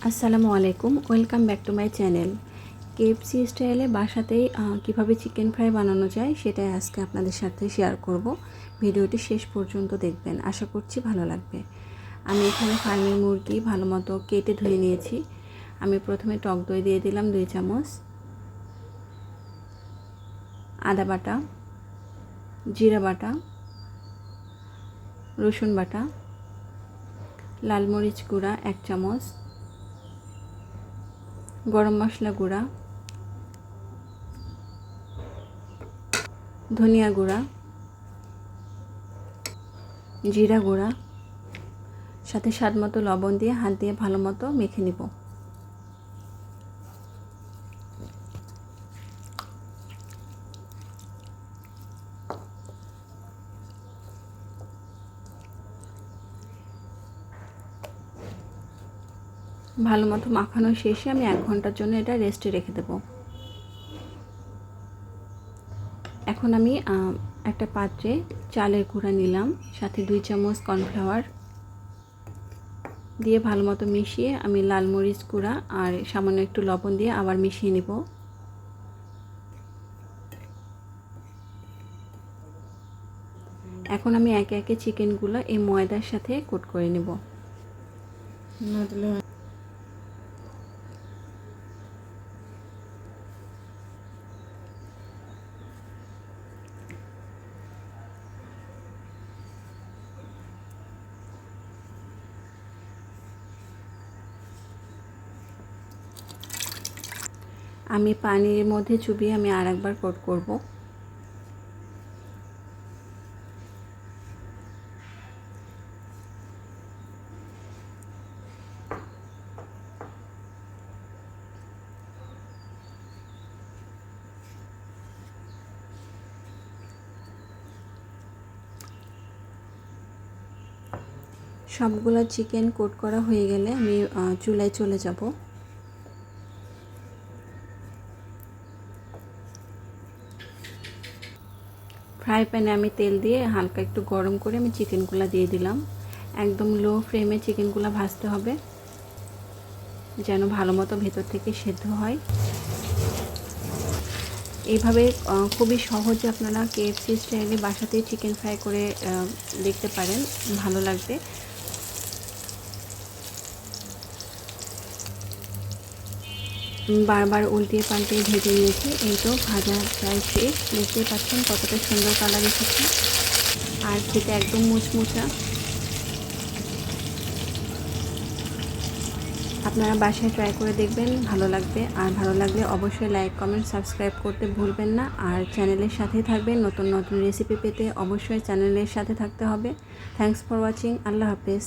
আসসালামু আলাইকুম, welcome back to my channel. KFC স্টাইলে বাসাতেই কিভাবে চিকেন ফ্রাই বানানো যায় সেটাই আজকে আপনাদের সাথে শেয়ার করব। ভিডিওটি শেষ পর্যন্ত দেখবেন, আশা করছি ভালো লাগবে। আমি এখানে ফার্মের মুরগি ভালো মতো কেটে ধুয়ে নিয়েছি। আমি প্রথমে টক দই দিয়ে দিলাম 2 চামচ, আদা বাটা, জিরা বাটা, রসুন বাটা, লাল মরিচ গুঁড়া 1 চামচ, গরম মশলা গুঁড়া, ধনিয়া গুঁড়া, জিরা গুঁড়া, সাথে স্বাদ মতো লবণ দিয়ে হাত দিয়ে ভালো মতো মেখে নিব। ভালো মতো মাখানো শেষে আমি 1 ঘন্টার জন্য এটা রেস্টে রেখে দেব। এখন আমি একটা পাত্রে চালের গুঁড়া নিলাম, সাথে 2 চামচ কর্নফ্লাওয়ার দিয়ে ভালো মতো মিশিয়ে আমি লাল মরিচ গুঁড়া আর সামান্য একটু লবণ দিয়ে আবার মিশিয়ে নিব। এখন আমি একে একে চিকেনগুলো এই ময়দার সাথে কোট করে নেব। আমি পানির মধ্যে চুবিয়ে আমি আরেকবার কোট করব। সবগুলো চিকেন কোট করা হয়ে গেলে আমি চুলায় চলে যাব। ফ্রাই প্যানে আমি তেল দিয়ে হালকা একটু গরম করে আমি চিকেনগুলো দিয়ে দিলাম। একদম লো ফ্লেমে চিকেনগুলো ভাজতে হবে যেন ভালো মতো ভেতর থেকে সেদ্ধ হয়। এইভাবে খুবই সহজে আপনারা কেএফসি স্টাইলে বাসাতেই চিকেন ফ্রাই করে দেখতে পারেন, ভালো লাগবে। বারবার উল্টিয়ে পাল্টিয়ে ভেজে নিয়েছি। এই তো ভাজা প্রায় শেষ। দেখতেই পাচ্ছেন কতটা সুন্দর কালার এসেছে আর খেতে একদম মুচমুচা। আপনারা বাসায় ট্রাই করে দেখবেন, ভালো লাগবে। আর ভালো লাগলে অবশ্যই লাইক, কমেন্ট, সাবস্ক্রাইব করতে ভুলবেন না। আর চ্যানেলের সাথেই থাকবেন, নতুন নতুন রেসিপি পেতে অবশ্যই চ্যানেলের সাথে থাকতে হবে। Thanks for watching. আল্লাহ হাফেজ।